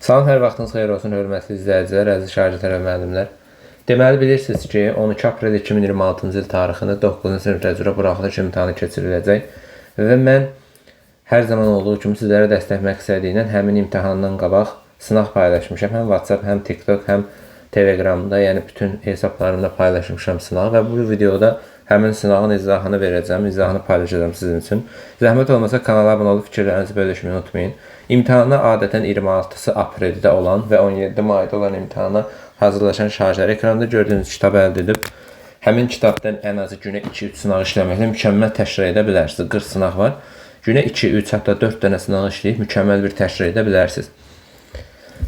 Salam, hər vaxtınız xeyir olsun, hörmətli izləyicilər, əziz şagirdlər və müəllimlər. Deməli, bilirsiniz ki, 12 aprel 2026-cı il tarixində 9-cu sinif üzrə buraxılış imtahanı keçiriləcək və mən hər zaman olduğu kimi sizlərə dəstək məqsədi ilə həmin imtahandan qabaq sınaq paylaşmışam. Həm WhatsApp, həm TikTok, həm Telegramda, yəni bütün hesablarımda paylaşmışam sınağı və bu videoda həmin sınağın izahını verəcəm, izahını paylaşacağım sizin üçün. Zəhmət olmasa kanala abunə olub fikirlərinizi bölüşməyi unutmayın. İmtahana adətən 26 apreldə olan və 17 mayda olan imtahana hazırlaşan şagirdlər ekranda gördüyünüz kitabı əldə edib, həmin kitabdan ən azı günə 2-3 sınaq işləməklə mükəmməl təşkil edə bilərsiniz. 40 sınaq var. Günə 2-3, hətta 4 dənə sınaq işləyib mükəmməl bir təşkil edə bilərsiniz.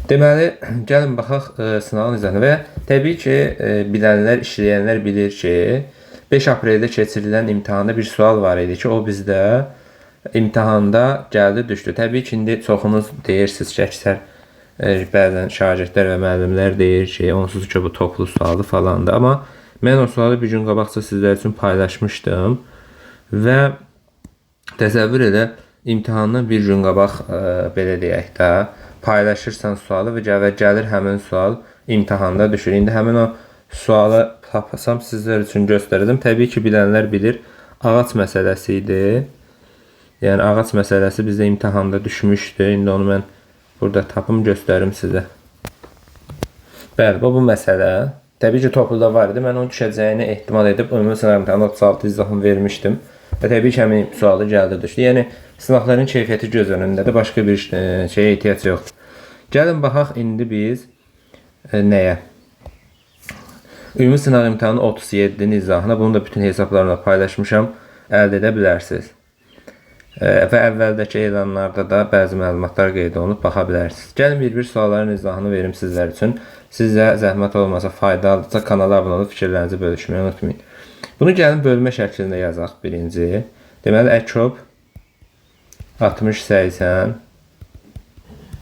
Deməli, gəlin baxaq sınağın izahına və təbii ki, bilənlər, işləyənlər bilir ki, 5 apreldə keçirilən imtahanda bir sual var idi ki, o bizdə imtahanda gəldi, düşdü. Təbii ki, indi çoxunuz deyirsiniz ki, əksər bəzən şagirdlər və müəllimlər deyir ki, onsuz ki, bu toplu sualdır falandır. Amma mən o sualı bir gün qabaqca sizlər üçün paylaşmışdım və təsəvvür elə, imtahandan bir gün qabaq, belə deyək də, paylaşırsan sualı və gəlir həmin sual imtahanda düşür. İndi həmin o sualı tapasam sizlər üçün göstərdim. Təbii ki, bilənlər bilir, ağac məsələsi idi. Yəni, ağac məsələsi bizdə imtahanda düşmüşdü. İndi onu mən burada tapım göstərim sizə. Bəli, bu məsələ. Təbii ki, topluda var idi. Mən onun düşəcəyini ehtimal edib, ümumi sınaq imtahanı 36 izahını vermişdim. Və təbii ki, həmin sualı gəldi, düşdü. Yəni, sınaqların keyfiyyəti göz önündədir. Başqa bir şeyə ehtiyac yoxdur. Gəlin, baxaq indi biz nəyə? Ümumi sınaq imtahanı 37-nin izahına, bunu da bütün hesablarımla paylaşmışam, əldə edə bilərsiniz. Və əvvəldəki elanlarda da bəzi məlumatlar qeyd olunub, baxa bilərsiniz. Gəlin bir sualların izahını verim sizlər üçün. Sizə zəhmət olmasa, faydalıdırsa kanala abunə olub fikirlərinizi bölüşməyi unutmayın. Bunu gəlin bölmə şəklində yazaq birinci. Deməli, əkob 60-80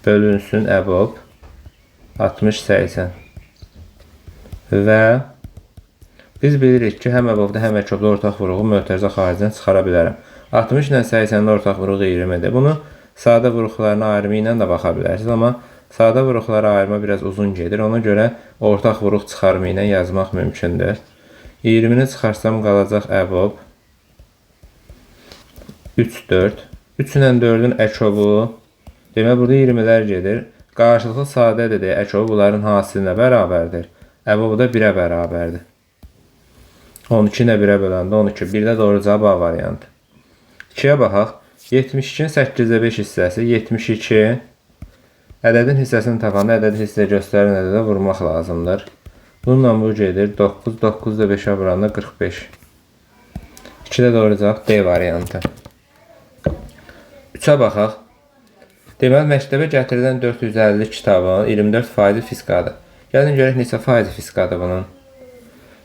bölünsün əbob 60-80 və biz bilirik ki, həm əbobda, həm əkobda ortaq vuruğu mötərizə xaricdən çıxara bilərəm. 60 ilə 80-də ortaq vuruq 20-dir. Bunu sadə vuruqların ayrımı ilə də baxa bilərsiniz, amma sadə vuruqlara ayrıma biraz uzun gedir. Ona görə ortaq vuruq çıxarımı ilə yazmaq mümkündür. 20-ni çıxarsam qalacaq əbob 3-4. 3 ilə 4-ün əkobu, demək burada 20-lər gedir. Qarşılıqlı sadədir deyə əkobu bunların hasilinə bərabərdir. Əbobu da 1-ə bərabərdir. 12 ilə 1-ə böləndə 12. Bir də doğru cavab A variantı. 2-yə baxaq. 72-nin 8-də 5 hissəsi 72. Ədədin hissəsini tapanda ədədi hissə göstərilən ədədə vurmaq lazımdır. Bununla bu gedir. 9, 9 da 5-ə vuranda 45. 2-də doğru cavab D variantı. 3-ə baxaq. Deməli, məktəbə gətirilən 450 kitabın 24% fiskadır. Gəlin görək neçə faizi fiskadır bunun.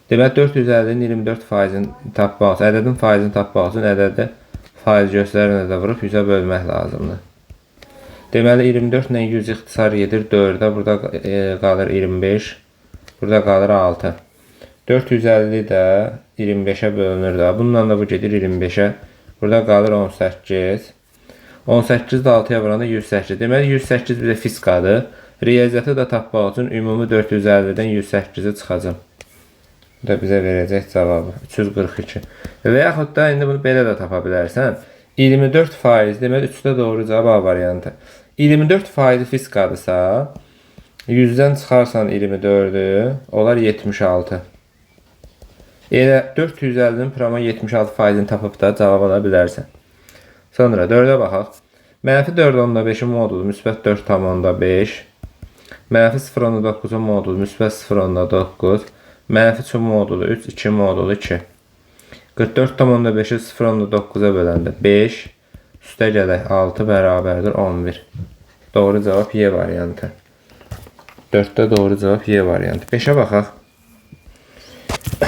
Deməli, 450-nin 24%-ni tapmaq üçün, ədədin faizini tapmaq üçün ədədi faiz göstərilən ədədə vurub 100-ə bölmək lazımdır. Deməli, 24 ilə 100 ixtisar gedir 4-də, burada qalır 25, burada qalır 6. 450 də 25-ə bölünür da, bununla da bu gedir 25-ə, burada qalır 18. 18 də 6-ya vuranda 108. Deməli, 108 bir də fiskadır. Riyaziyyatı da tapmaq üçün ümumi 450-dən 108-i çıxacam. Bu da bizə verəcək cavabı 342. Və yaxud da indi bunu belə də tapa bilərsən. 24%, deməli 3-də doğru cavab A variantı. 24% fiskadırsa, 100-dən çıxarsan 24-ü, olar 76. Elə 450-nin prama 76%-ni tapıb da cavab ala bilərsən. Sonra 4-ə baxaq. Mənfi 4,5-in modulu müsbət 4,5. Mənfi 0,9-un modulu müsbət 0,9. Mənfi 3 modulu 3, 2 modulu 2. 44,5-i 0,9-a böləndə 5. Üstə gələk 6 bərabərdir 11. Doğru cavab Y variantı. 4-də doğru cavab Y variantı. 5-ə baxaq.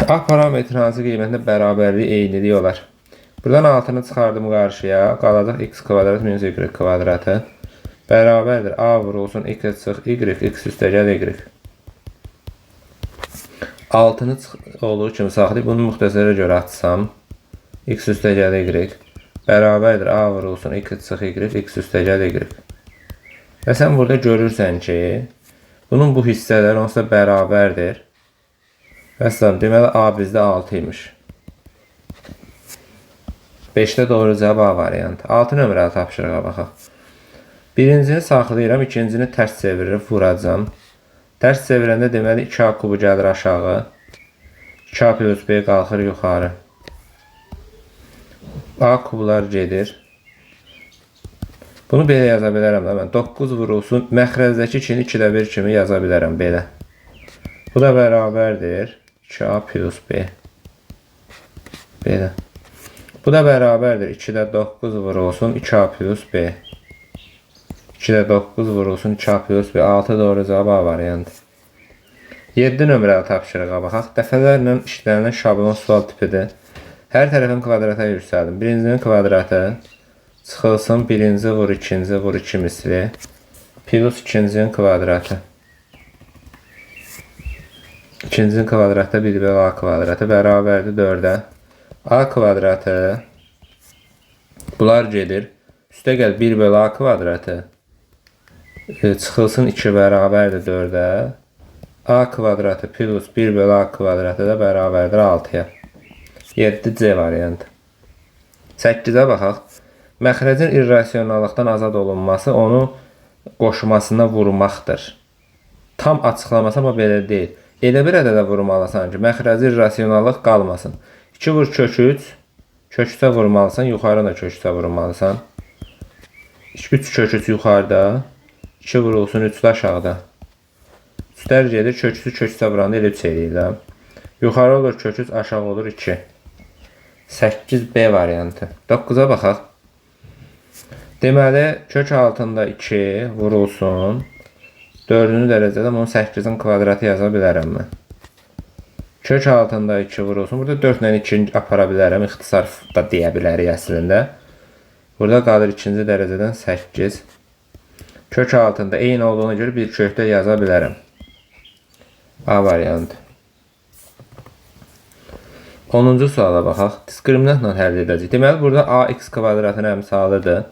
A parametri hansı qiymətində bərabərlik eyniliyi olar? Buradan 6-nı çıxardım qarşıya, qalacaq x kvadrat minus y kvadratı bərabərdir. A vurulsun x çıx y, x üstə gəl y. 6-nı olduğu kimi saxlayıb, bunu müxtəsərə görə atsam, x üstə gəl y bərabərdir. A vurulsun x çıx y, x üstə gəl y. Və sən burada görürsən ki, bunun bu hissələri onsuz da bərabərdir. Vəssalam, deməli A bizdə 6 imiş. 5-də doğru cavab A variantı. 6 nömrəli tapşırığa baxaq. Birincini saxlayıram, ikincini tərs çevirib vuracam. Tərs çevirəndə deməli 2A kubu gəlir aşağı. 2A plus B qalxır yuxarı. A kublar gedir. Bunu belə yaza bilərəm da mən. 9 vurulsun. Məxrəzdəki 2-ni 2-də 1 kimi yaza bilərəm belə. Bu da bərabərdir 2A plus B. Belə. Bu da bərabərdir 2-də 9 vurulsun 2A plus B. 2-də 9 vurulsun 2A plus B. 6 doğru cavab A variantı. 7 nömrəli tapşırığa baxaq. Dəfələrlə işlənilən şablon sual tipidir. Hər tərəfin kvadrata yüksəldim. Birincinin kvadratı çıxılsın birinci vur ikinci vur 2 misli plus ikincinin kvadratı. İkincinin kvadratı 1 bölü A kvadratı bərabərdir 4-ə. A kvadratı bunlar gedir. Üstə gəl 1 bölü A kvadratı çıxılsın 2 bərabərdir 4-ə. A kvadratı plus 1 bölü A kvadratı da bərabərdir 6-ya. 7C variantı. 8-ə baxaq. Məxrəcin irrasionallıqdan azad olunması onu qoşmasına vurmaqdır. Tam açıqlaması amma belə deyil. Elə bir ədədə vurmalısan ki, məxrəci irrasionallıq qalmasın. 2 vur kök 3, kök 3'ə vurmalısan, yuxarı da kök 3'ə vurmalısan. 3 kök 3 yuxarıda, 2 vurulsun 3 aşağıda. Üstlər gedir, kök 3'ü kök 3'ə vuranda elə 3 eləyirəm. Yuxarı olur kök 3, aşağı olur 2. 8B variantı. 9'a baxaq. Deməli, kök altında 2 vurulsun. 4-cü dərəcədə bunu 8'in kvadratı yaza bilərəm mən. Kök altında 2 vurulsun. Burada 4 ilə 2 apara bilərəm. İxtisar da deyə bilərik əslində. Burada qalır 2-ci dərəcədən 8. Kök altında eyni olduğuna görə bir kökdə yaza bilərəm. A variantı. 10-cu suala baxaq. Diskriminantla həll edəcək. Deməli, burada AX kvadratın əmsalıdır.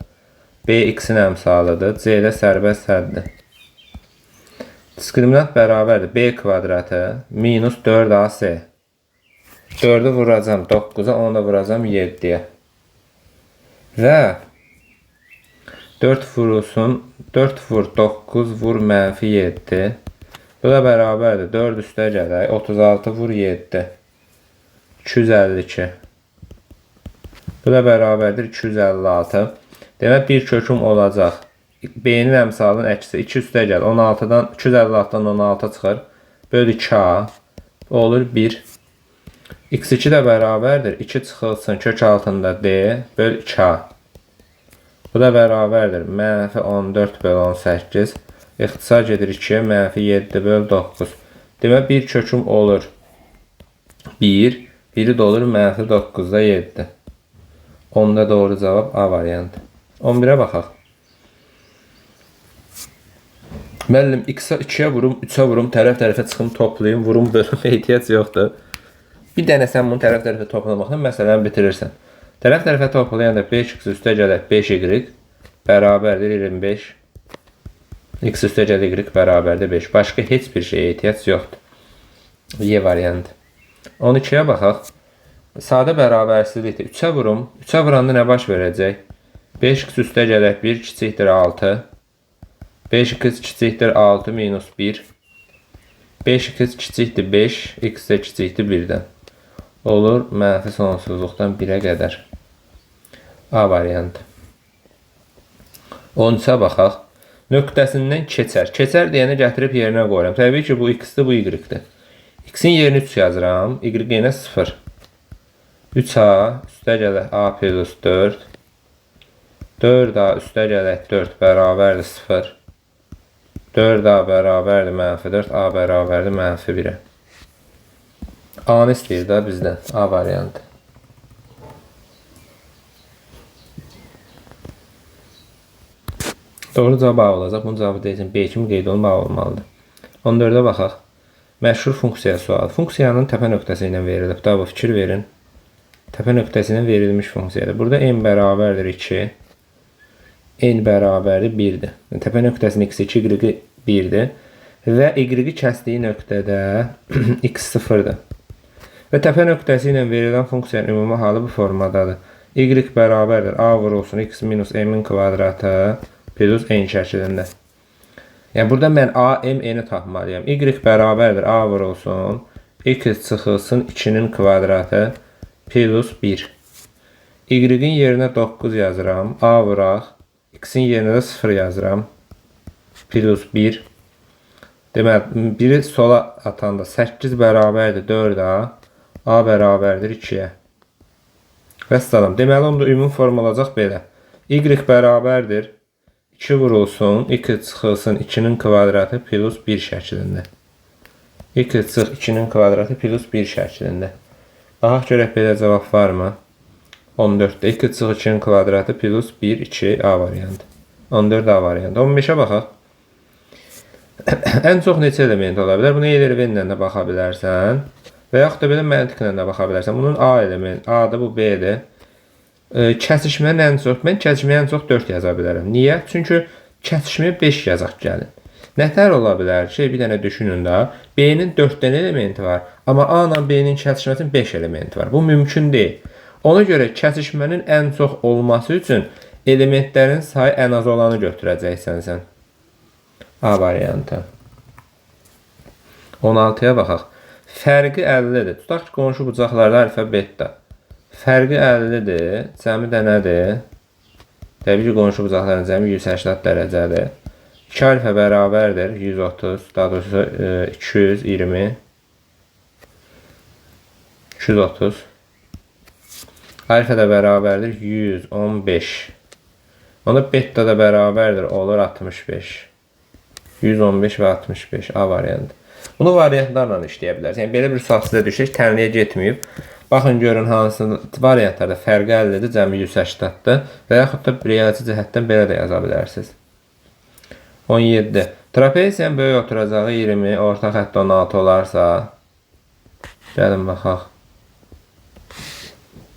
BX-in əmsalıdır. C-də sərbəst həddir. Diskriminant bərabərdir. B kvadratı minus 4AC. 4'ü vuracam 9'a, onu da vuracam 7'ye. Və 4 vurulsun. 4 vur 9 vur mənfi 7. Bu da bərabərdir. 4 üstə gələk. 36 vur 7. 252. Bu da bərabərdir 256. Demək bir köküm olacaq. B-nin əmsalının əksi 2 üstə gəl. 16'dan 256'dan 16 çıxır. Böl 2A. Olur 1. X2 də bərabərdir. 2 çıxılsın kök altında D. Böl 2A. Bu da bərabərdir. Mənfi 14 böl 18. İxtisar gedir 2'ye. Mənfi 7 böl 9. Demək bir köküm olur 1. Biri də olur mənfi 9'da 7. Onda doğru cavab A variantı. 11'ə baxaq. Müəllim X-ə 2'yə vurum, 3'ə vurum, tərəf-tərəfə çıxım, toplayım, vurum, bölüm ehtiyac yoxdur. Bir dənə sən bunu tərəf-tərəfə toplamaqla məsələni bitirirsən. Tərəf-tərəfə toplayanda 5x üstə gələk 5y bərabərdir 25. X üstə gələ y bərabərdir 5. Başqa heç bir şeyə ehtiyac yoxdur. Y variantı. 12'yə baxaq. Sadə bərabərsizlikdir. 3'ə vurum. 3'ə vuranda nə baş verəcək? 5x üstə gələk 1 kiçikdir 6. 5x kiçikdir 6 minus 1. 5x kiçikdir 5. X də kiçikdir 1'dən. Olur mənfi sonsuzluqdan 1'ə qədər. A variantı. 13'ə baxaq. Nöqtəsindən keçər. Keçər deyəni gətirib yerinə qoyuram. Təbii ki bu x-dir, bu y-dir. X-in yerini 3 yazıram. Y-nə 0. 3A üstə gələk A plus 4. 4A üstə gələk 4 bərabərdir 0. 4A bərabərdir mənfi 4. A bərabərdir mənfi 1'ə. A-nı istəyir də bizdən. A variantı. Doğru cavab A olacaq. Bunun cavabı deyəcəm B kimi qeyd olunub A olmalıdır. 14'ə baxaq. Məşhur funksiya sualı. Funksiyanın təpə nöqtəsi ilə verilib. Daha bu fikir verin. Təpə nöqtəsi ilə verilmiş funksiyadır. Burada n bərabərdir 2. n bərabərdir 1-dir. Təpə nöqtəsinin x 2, y 1-dir. Və y kəsdiyi nöqtədə x 0-dır. Və təpə nöqtəsi ilə verilən funksiyanın ümumi halı bu formadadır. Y bərabərdir a vurulsun x minus m-in kvadratı plus n şəklində. Yəni burada mən a, m, n-i tapmalıyam. Y bərabərdir a vurulsun x çıxılsın 2-nin kvadratı plus 1. Y-in yerinə 9 yazıram. A vuraq. X-in yerinə də 0 yazıram. Plus 1. Deməli, biri sola atanda 8 bərabərdir 4-a. A bərabərdir 2-yə. Vəssalam. Deməli, onda ümumi form olacaq belə. Y bərabərdir 2 vurulsun, x çıxılsın 2-nin kvadratı plus 1 şəklində. X çıx 2-nin kvadratı plus 1 şəklində. Baxaq görək belə cavab varmı? 14-də x çıx 2-nin kvadratı plus 1, 2 A variantı. 14 A variantı. 15-ə baxaq. Ən çox neçə element ola bilər? Bunu Eiler-Venlə də baxa bilərsən. Və yaxud da belə məntiqlə də baxa bilərsən. Bunun A element, A-da bu B-dir. Kəsişmənin ən çox, mən kəsişməyə ən çox 4 yaza bilərəm. Niyə? Çünki kəsişməyə 5 yazaq gəlin. Nətər ola bilər ki, bir dənə düşünün də, B-nin 4 dənə elementi var, amma A ilə B-nin kəsişməsinin 5 elementi var. Bu mümkün deyil. Ona görə kəsişmənin ən çox olması üçün elementlərin sayı ən az olanı götürəcəksən sən. A variantı. 16-ya baxaq. Fərqi 50-dir. Tutaq ki, qonşu bucaqlarda alfa, beta. Fərqi 50-dir. Cəmi də nədir? Təbii ki, qonşu bucaqların cəmi 180 dərəcədir. 2 alfa bərabərdir 130, daha doğrusu 220, 230. Alfa da bərabərdir 115. Onda beta da bərabərdir olur 65. 115 və 65 A variantı. Bunu variantlarla işləyə bilərsiniz. Yəni belə bir sual sizə düşür, tənliyə getməyib. Baxın görün hansı variantlarda fərqi 50-dir, cəmi 180-dir və yaxud da riyazi cəhətdən belə də yaza bilərsiniz. 17. Trapeziyanın böyük oturacağı 20, orta xətt 16 olarsa, gəlin baxaq.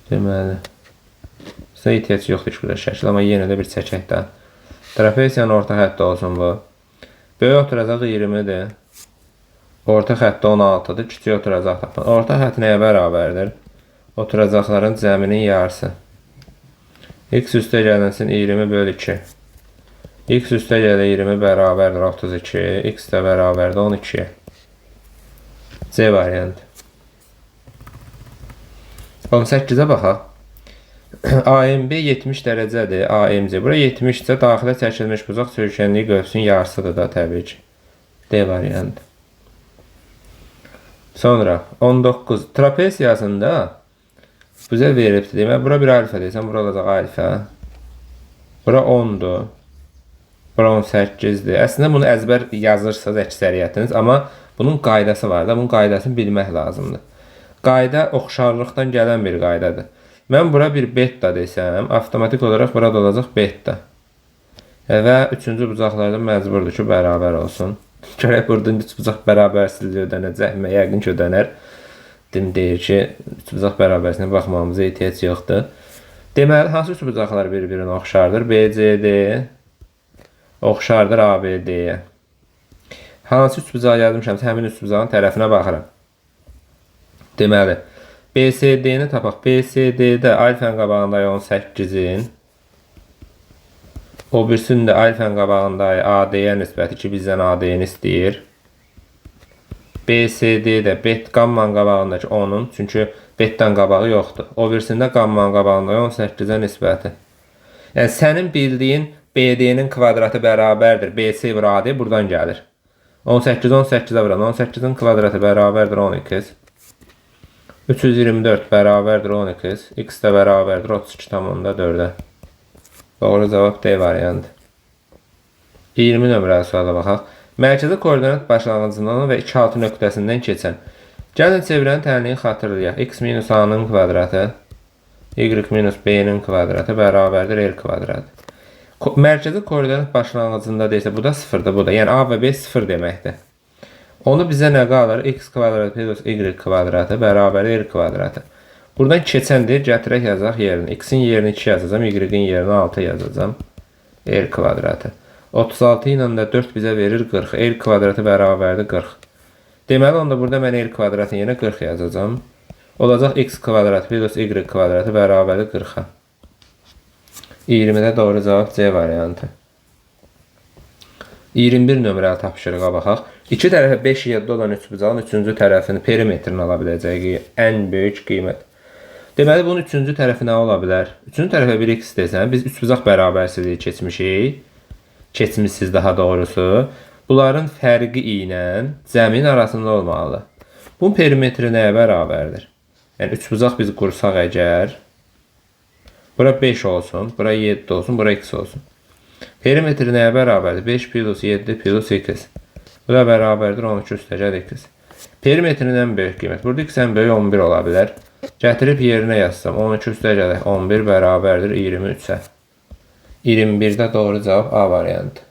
Deməli, sizə ihtiyac yoxdur ki, burada şəkil, amma yenə də bir çəkək də. Trapeziyanın orta xətti olsun bu. Böyük oturacağı 20-dir. Orta xətti 16-dır, kiçik oturacaq tapın. Orta xətt nəyə bərabərdir? Oturacaqların cəminin yarısı. X üstə gəlinsin 20 bölü 2. X üstə gələ 20 bərabərdir 32. X də bərabərdir 12. C variantı. 18-ə baxaq. AMB 70 dərəcədir. AMC. Bura 70 isə daxilə çəkilmiş bucaq söykənliyi qövsün yarısıdır da təbii ki. D variantı. Sonra 19. Trapeziyasında bizə veribdir. Demək, bura bir alfa deyəsən, bura olacaq alfa. Bura 10-dur. Bura 18-dir. Əslində bunu əzbər yazırsınız əksəriyyətiniz, amma bunun qaydası var da, bunun qaydasını bilmək lazımdır. Qayda oxşarlıqdan gələn bir qaydadır. Mən bura bir beta desəm, avtomatik olaraq burada olacaq beta. Və üçüncü bucaqlarda məcburdur ki, bərabər olsun. Görək burada üç bucaq bərabərsizliyi ödənəcəkmi? Yəqin ki, ödənər. Deyir ki, üç bucaq bərabərsizliyə baxmamıza ehtiyac yoxdur. Deməli, hansı üç bucaqlar bir-birinə oxşardır? BCD oxşardır ABD-yə. Hansı üç bucağı yazmışamsa, həmin üç bucağın tərəfinə baxıram. Deməli, BCD-ni tapaq. BCD-də alfanın qabağında 18-in, o birisinin də alfanın qabağında AD-yə nisbəti ki, bizdən AD-ni istəyir. BCD-də bet qammanın qabağındakı 10-un, çünki betdən qabağı yoxdur. O birisində qammanın qabağında 18-ə nisbəti. Yəni, sənin bildiyin BD-nin kvadratı bərabərdir. BC vur AD buradan gəlir. 18, 18-ə vuran. 18-in kvadratı bərabərdir 12. 324 bərabərdir 12. X də bərabərdir 32,4-ə. Doğru cavab D variantı. 20 nömrəli suala baxaq. Mərkəzi koordinat başlanğıcından və 2,6 nöqtəsindən keçən. Gəlin çevirən tənliyi xatırlayaq. X minus A-nın kvadratı, Y minus B-nin kvadratı bərabərdir L kvadratı. Mərkəzi koordinat başlanğıcında deyilsə, bu da 0-dır, bu da. Yəni A və B 0 deməkdir. Onu bizə nə qalır? X kvadratı plus Y kvadratı bərabərdir L kvadratı. Buradan keçəndir, gətirək yazaq yerini. X-in yerini 2 yazacağım, Y-in yerini 6 yazacağım. R kvadratı. 36 ilə də 4 bizə verir 40. R kvadratı bərabərdir 40. Deməli, onda burada mən R kvadratın yerine 40 yazacağım. Olacaq x kvadrat plus y kvadratı bərabərdir 40-a. 20-də doğru cavab C variantı. 21 nömrəli tapşırığa baxaq. İki tərəfə 5 7 olan üçbucağın üçüncü tərəfini perimetrini ala biləcəyi ən böyük qiymət. Deməli, bunun üçüncü tərəfi nə ola bilər? Üçüncü tərəfə 1x desəm, biz üçbucaq bərabərsizliyi keçmişiz daha doğrusu. Bunların fərqi ilə cəmin arasında olmalı. Bunun perimetri nəyə bərabərdir? Yəni, üçbucaq biz qursaq əgər, bura 5 olsun, bura 7 olsun, bura x olsun. Perimetri nəyə bərabərdir? 5 plus 7 plus x. Bu da bərabərdir 12 üstəgəl x. Perimetrin ən böyük qiymət. Burada x ən böyük 11 ola bilər. Gətirib yerinə yazsam 12 üstəgəl 11 bərabərdir 23-ə. 21-də doğru cavab A variantı.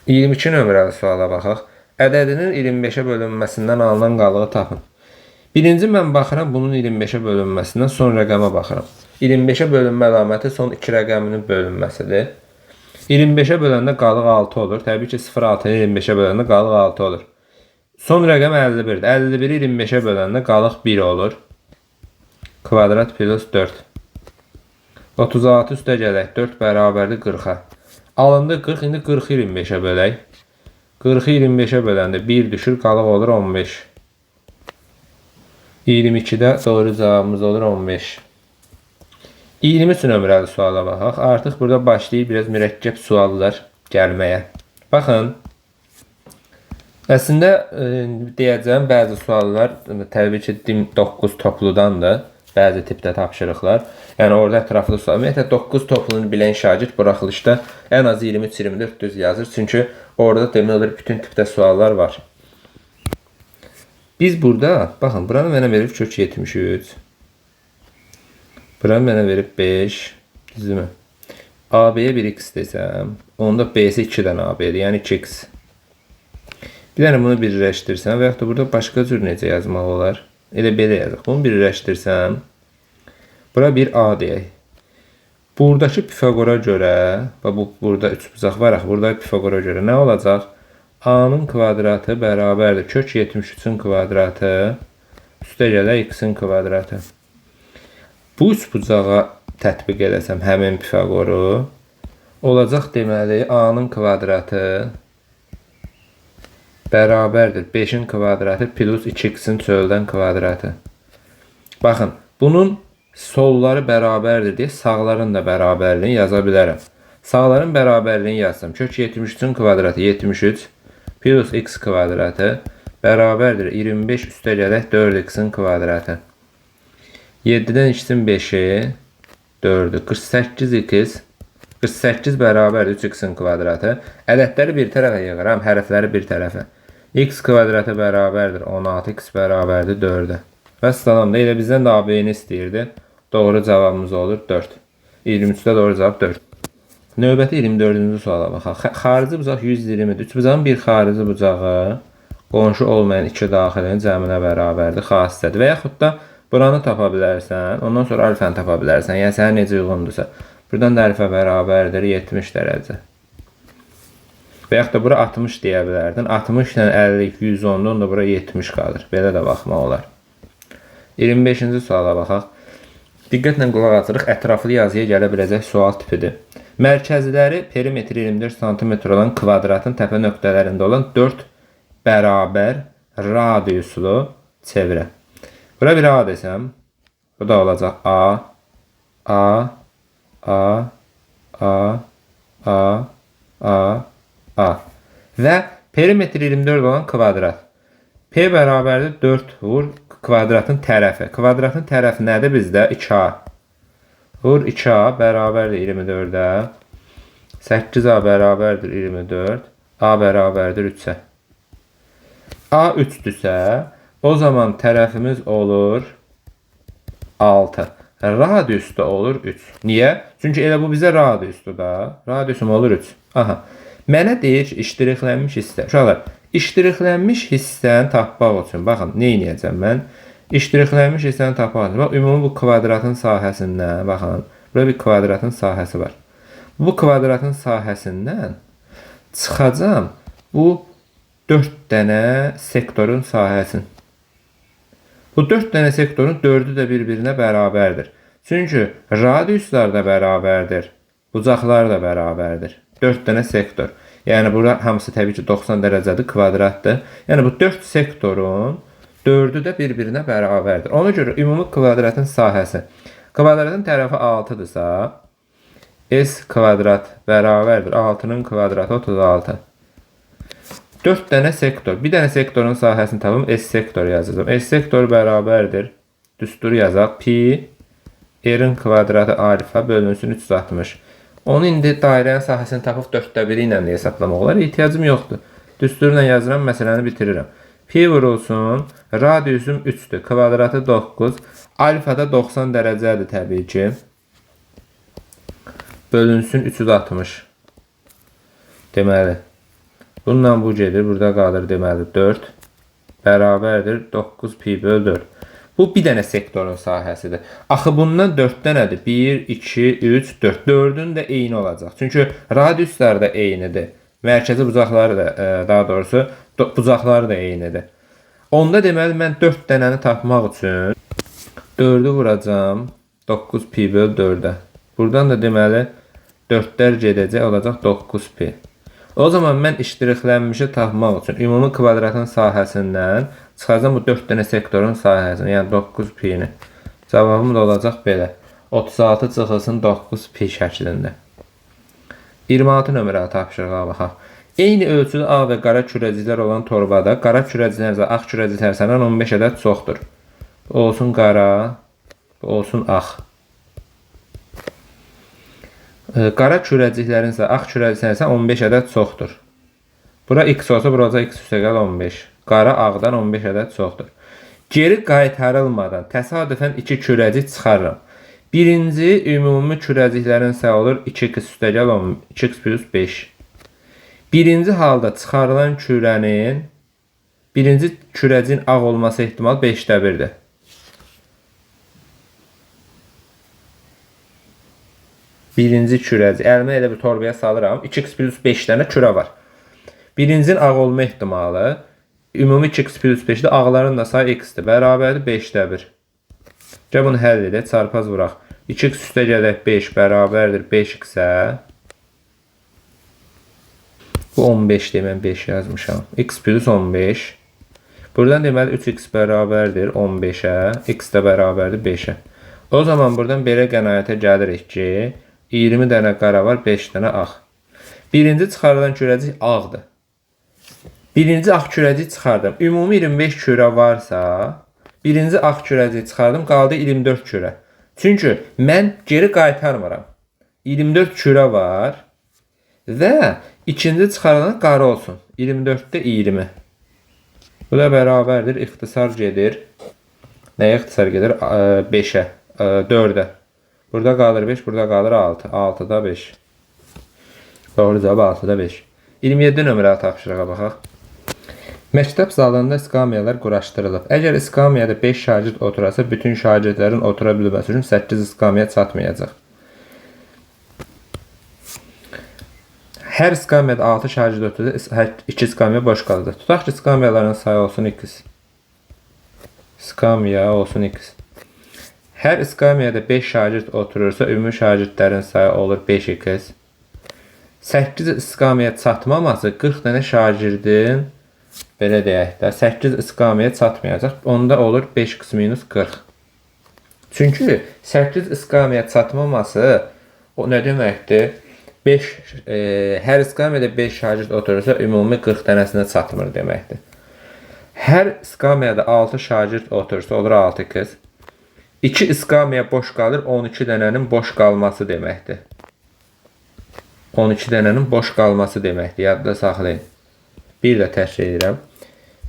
22 nömrəli suala baxaq. Ədədinin 25-ə bölünməsindən alınan qalığı tapın. Birinci mən baxıram bunun 25-ə bölünməsindən son rəqəmə baxıram. 25-ə bölünmə əlaməti son 2 rəqəminin bölünməsidir. 25-ə böləndə qalıq 6 olur. Təbii ki 0,6-nı 25-ə böləndə qalıq 6 olur. Son rəqəm 51-dir. 51-i 25-ə böləndə qalıq 1 olur. Kvadrat plus 4. 36 üstə gələk 4 bərabərdir 40-a. Alındı 40, indi 40-ı 25-ə bölək. 40-ı 25-ə böləndə 1 düşür, qalıq olur 15. 22-də doğru cavabımız olur 15. 23 nömrəli suala baxaq. Artıq burada başlayır biraz mürəkkəb suallar gəlməyə. Baxın. Əslində deyəcəyim bəzi suallar təbii ki 9 topludandır. Bəzi tipdə tapşırıqlar. Yəni orada ətraflı sual. Ümumiyyətlə 9 toplunu bilən şagird buraxılışda ən az 23-24 düz yazır. Çünki orada demək olar bütün tipdə suallar var. Biz burada, baxın, buranı mənə verib kök 73. Buranı mənə verib 5. Düzdürmü? AB-yə 1x desəm, onda B-si 2-dən AB-dir, yəni 2x. Bir dənə bunu birləşdirsəm və yaxud da burada başqa cür necə yazmaq olar? Elə belə yazıq. Bunu birləşdirsəm, bura bir A deyək. Buradakı Pifagora görə, burada üçbucaq var, burada Pifagora görə nə olacaq? A-nın kvadratı bərabərdir kök 73-ün kvadratı üstə gələ x-in kvadratı. Bu üçbucağa tətbiq edəsəm həmin Pifagoru, olacaq deməli A-nın kvadratı bərabərdir 5-in kvadratı plus 2x-in çöldən kvadratı. Baxın, bunun solları bərabərdir deyə sağların da bərabərliyini yaza bilərəm. Sağların bərabərliyini yazsam, kök 73-ün kvadratı 73 plus x kvadratı bərabərdir 25 üstə gələk 4x-in kvadratı. 7-dən x-in 5-i 4-ü 48x 48 bərabərdir 3x-in kvadratı. Ədədləri bir tərəfə yığıram, hərfləri bir tərəfə. X kvadratı bərabərdir 16, x bərabərdir 4-ə. Və salam da elə bizdən də AB-ni istəyirdi. Doğru cavabımız olur 4. 23-də doğru cavab 4. Növbəti 24-cü suala baxaq. Xarici bucaq 120-dir. Üçbucağın bir xarici bucağı qonşu olmayan iki daxilinin cəminə bərabərdir, xassədir. Və yaxud da buranı tapa bilərsən, ondan sonra alfəni tapa bilərsən. Yəni sənə necə uyğundursa. Buradan da alfa bərabərdir 70 dərəcə. Və yaxud da bura 60 deyə bilərdin. 60 ilə 50, 110, onda bura 70 qalır. Belə də baxmaq olar. 25-ci suala baxaq. Diqqətlə qulaq asırıq. Ətraflı yazıya gələ biləcək sual tipidir. Mərkəzləri perimetri 24 cm olan kvadratın təpə nöqtələrində olan 4 bərabər radiuslu çevrə. Bura bir A desəm, bu da olacaq A, A, A, A, A, A, A. Və perimetri 24 olan kvadrat. P bərabərdir 4 vur kvadratın tərəfi. Kvadratın tərəfi nədir bizdə? 2A. Vur 2A bərabərdir 24-ə. 8A bərabərdir 24. A bərabərdir 3-ə. A 3-dürsə, o zaman tərəfimiz olur 6. Radius da olur 3. Niyə? Çünki elə bu bizə radiusdur da. Radiusum olur 3. Aha. Mənə deyir ki, iştiriklənmiş hissə. Uşaqlar, iştiriklənmiş hissəni tapmaq üçün, baxın, nə edəcəm mən? İştiriklənmiş hissəni tapmaq üçün. Bax, ümumi bu kvadratın sahəsindən, baxın, burada bir kvadratın sahəsi var. Bu kvadratın sahəsindən çıxacam bu 4 dənə sektorun sahəsini. Bu 4 dənə sektorun 4'ü də bir-birinə bərabərdir. Çünki radiuslar da bərabərdir. Bucaqlar da bərabərdir. 4 dənə sektor. Yəni bura hamısı təbii ki 90 dərəcədir, kvadratdır. Yəni bu 4 sektorun 4'ü də bir-birinə bərabərdir. Ona görə ümumi kvadratın sahəsi. Kvadratın tərəfi 6-dırsa, s kvadrat bərabərdir 6'nın kvadratı 36. 4 dənə sektor. Bir dənə sektorun sahəsini tapım, s sektor yazacağım. S sektor bərabərdir. Düstur yazaq. Pi r-in kvadratı alfa bölünsün 360. Onu indi dairənin sahəsini tapıb 4/1 ilə də hesablamaq olar. İhtiyacım yoxdur. Düsturla yazıram, məsələni bitirirəm. Pi vurulsun, radiusum 3'dür. Kvadratı 9. Alfa da 90 dərəcədir təbii ki. Bölünsün 360. Deməli, bununla bu gedir. Burada qalır deməli 4. Bərabərdir 9 pi böl 4. Bu bir dənə sektorun sahəsidir. Axı bundan 4 dənədir. 1, 2, 3, 4. 4'ün də eyni olacaq. Çünki radiuslar da eynidir. Mərkəzi bucaqları da, daha doğrusu bucaqları da eynidir. Onda deməli mən 4 dənəni tapmaq üçün 4'ü vuracam 9 pi böl 4'ə. Buradan da deməli 4'lər gedəcək, olacaq 9 pi. O zaman mən iştirixlənmişi tapmaq üçün ümumi kvadratın sahəsindən çıxacam bu 4 dənə sektorun sahəsini, yəni 9 pi-ni. Cavabım da olacaq belə. 36 çıxılsın 9 pi şəklində. 26 nömrəli tapşırığa baxaq. Eyni ölçülü ağ və qara kürəciklər olan torbada qara kürəciklər isə ağ kürəciklər sayından 15 ədəd çoxdur. Bu olsun qara, bu olsun ağ. Qara kürəciklərin isə ağ kürəciklərin isə 15 ədəd çoxdur. Bura x olsa, bura olsa x üstəgəl 15. Qara ağdan 15 ədəd çoxdur. Geri qaytarılmadan təsadüfən 2 kürəcik çıxarıram. Birinci ümumi kürəciklərin sayı olur 2x üstəgəl 2x plus 5. Birinci halda çıxarılan kürənin birinci kürəciyin ağ olması ehtimal 5/1'dir. Birinci kürəci. Əlimi elə bir torbaya salıram. 2x plus 5 dənə kürə var. Birincinin ağ olma ehtimalı ümumi 2x plus 5'də ağların da sayı x-dir. Bərabərdir 5/1. Gəl bunu həll edək. Çarpaz vuraq. 2x üstəgələk 5 bərabərdir 5x-ə. Bu 15 deməm 5 yazmışam. X plus 15. Buradan deməli 3x bərabərdir 15'ə. X də bərabərdir 5'ə. O zaman buradan belə qənaətə gəlirik ki 20 dənə qara var, 5 dənə ağ. Birinci çıxarılan kürəcik ağdır. Birinci ağ kürəcik çıxardım. Ümumi 25 kürə varsa, birinci ağ kürəcik çıxardım, qaldı 24 kürə. Çünki mən geri qaytarmıram. 24 kürə var və ikinci çıxarılan qara olsun. 24'də 20. Bu da bərabərdir. İxtisar gedir. Nəyə ixtisar gedir? 5'ə, 4'ə. Burada qalır 5, burada qalır 6. 6'da 5. Doğru cavab 6'da 5. 27 nömrəli tapşırığa baxaq. Məktəb zalında iskamiyalar quraşdırılıb. Əgər iskamiyada 5 şagird oturarsa, bütün şagirdlərin otura bilməsi üçün 8 iskamiya çatmayacaq. Hər iskamiyada 6 şagird otursa, 2 iskamiya boş qalacaq. Tutaq ki, iskamiyaların sayı olsun x. İskamiya olsun x. Hər iskamiyada 5 şagird oturursa, ümumi şagirdlərin sayı olur 5x. 8 iskamiya çatmaması 40 dənə şagirdin, belə deyək də, 8 iskamiya çatmayacaq. Onda olur 5x minus 40. Çünki 8 iskamiya çatmaması o nə deməkdir? Hər iskamiyada 5 şagird oturursa, ümumi 40 dənəsinə çatmır deməkdir. Hər iskamiyada 6 şagird oturursa, olur 6x. 2 iskamiya boş qalır, 12 dənənin boş qalması deməkdir. 12 dənənin boş qalması deməkdir. Yadda saxlayın. Bir də təkrar edirəm.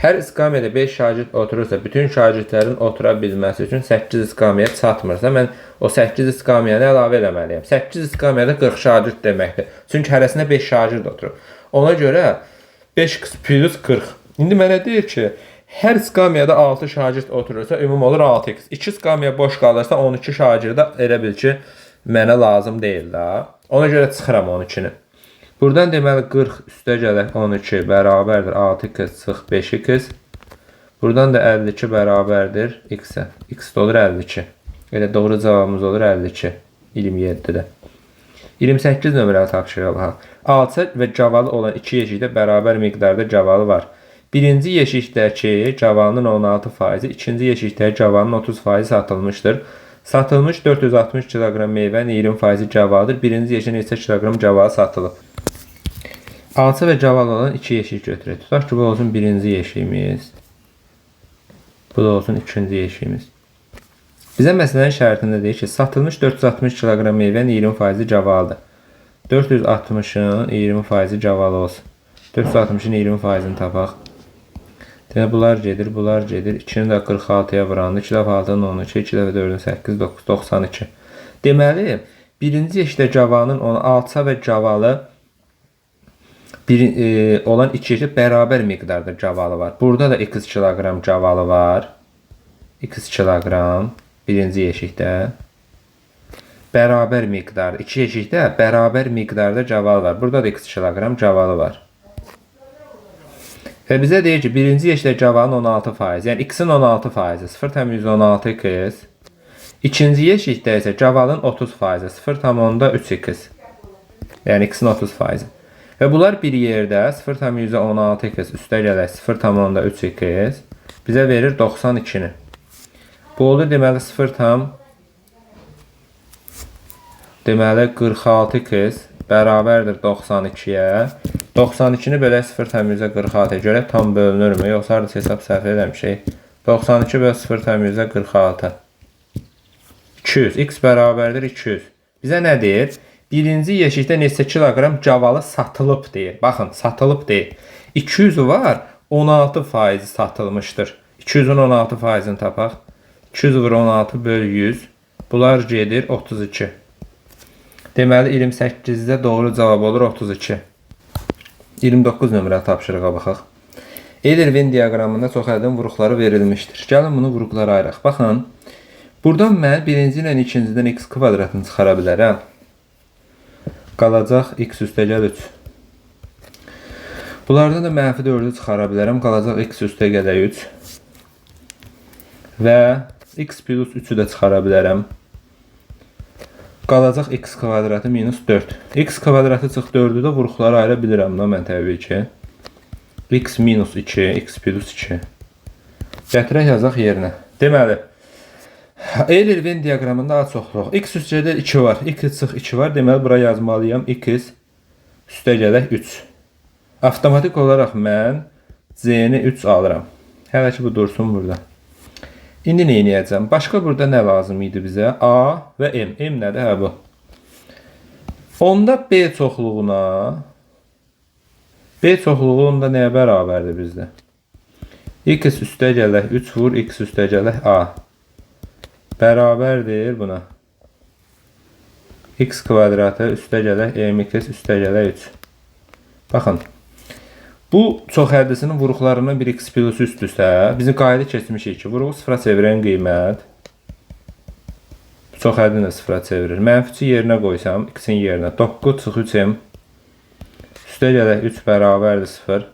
Hər iskamiyada 5 şagird oturursa, bütün şagirdlərin otura bilməsi üçün 8 iskamiya çatmırsa, mən o 8 iskamiyanı əlavə eləməliyəm. 8 iskamiyada 40 şagird deməkdir. Çünki hərəsində 5 şagird oturur. Ona görə 5x plus 40. İndi mənə deyir ki, hər iskamiyada 6 şagird oturursa, ümum olur 6x. 2 iskamiya boş qalırsa, 12 şagirdə elə bil ki, mənə lazım deyil də. Ona görə çıxıram 12-ni. Buradan deməli 40 üstə gələk 12 bərabərdir 6x çıx 5x. Buradan da 52 bərabərdir x-ə. X də olur 52. Elə doğru cavabımız olur 52. 27-də. 28 nömrəli tapşırıq. Alça və cavalı olan iki yeşikdə bərabər miqdarda cavalı var. Birinci yeşikdəki cavalının 16%, ikinci yeşikdəki cavalının 30% satılmışdır. Satılmış 460 kiloqram meyvənin 20% cavalıdır. Birinci yeşikdə neçə kiloqram cavalı satılıb? Alça və caval olan iki yeşik götürək. Tutaq ki, bu olsun birinci yeşiyimiz. Bu da olsun ikinci yeşiyimiz. Bizə məsələnin şərtində deyir ki, satılmış 460 kiloqram meyvənin 20% cavalıdır. 460-ın 20% cavalı olsun. 460-ın 20%'ni tapaq. Demək, bunlar gedir, bunlar gedir. 2-ni də 46-ya vurandı. 2 dəfə 6-nın 12, 2 dəfə 4-ün 8, 9, 92. Deməli, birinci yeşikdə cavalının alça və cavalı olan iki yeşikdə bərabər miqdarda cavalı var. Burada da x kiloqram cavalı var. X kiloqram birinci yeşikdə. Bərabər miqdarda. İki yeşikdə bərabər miqdarda caval var. Burada da x kiloqram cavalı var. Və bizə deyir ki, birinci yeşikdə cavalın 16%, yəni x-in 16%, 0,16x. İkinci yeşikdə isə cavalın 30%, 0,3x. Yəni x-in 30%. Və bunlar bir yerdə 0,16x üstə gələk 0,3x bizə verir 92-ni. Bu olur deməli 46x bərabərdir 92-yə. 92-ni bölək 0,46-ya görə tam bölünürmü? Yoxsa harada hesab səhv eləmişik. 92 böl 0,46. 200. X bərabərdir 200. Bizə nə deyir? Birinci yeşikdə neçə kiloqram cavalı satılıb deyir. Baxın, satılıb deyir. 200 var, 16% satılmışdır. 200'ün 16%'ni tapaq. 200 vur 16 böl 100. Bunlar gedir 32. Deməli 28'də doğru cavab olur 32. 29 nömrəli tapşırığa baxaq. Edelvin diaqramında çox ədəd vuruqları verilmişdir. Gəlin bunu vuruqlara ayıraq. Baxın, buradan mən birinci ilə ikincidən x kvadratını çıxara bilərəm. Qalacaq x üstəgəl 3. Bunlardan da mənfi 4'ü çıxara bilərəm. Qalacaq x üstəgəl 3. Və x plus 3'ü də çıxara bilərəm. Qalacaq x kvadratı minus 4. X kvadratı çıx 4'ü də vuruqlara ayıra bilirəm da mən təbii ki. X minus 2, x plus 2. Gətirək yazaq yerinə. Deməli, Euler-Venn diaqramında A çoxluq. X üstəgəl 2 var, x çıx 2 var. Deməli, bura yazmalıyam. X üstəgəl 3. Avtomatik olaraq mən C-ni 3 alıram. Hələ ki, bu dursun burada. İndi nə edəcəm? Başqa burada nə lazım idi bizə? A və M. M nədir? Hə, bu. Onda B çoxluğuna onda nəyə bərabərdir bizdə? X üstəgələk 3 vur x üstəgələk A. Bərabərdir buna. X kvadratı üstəgələk mx üstəgələk 3. Baxın. Bu çox həddisinin vuruqlarından bir x plus üstdürsə, bizim qayda keçmişik ki, vuruğu sıfıra çevirən qiymət çox həddini də sıfıra çevirir. Mənfici yerinə qoysam, x-in yerinə 9 çıx 3m üstəgələk 3 bərabərdir 0.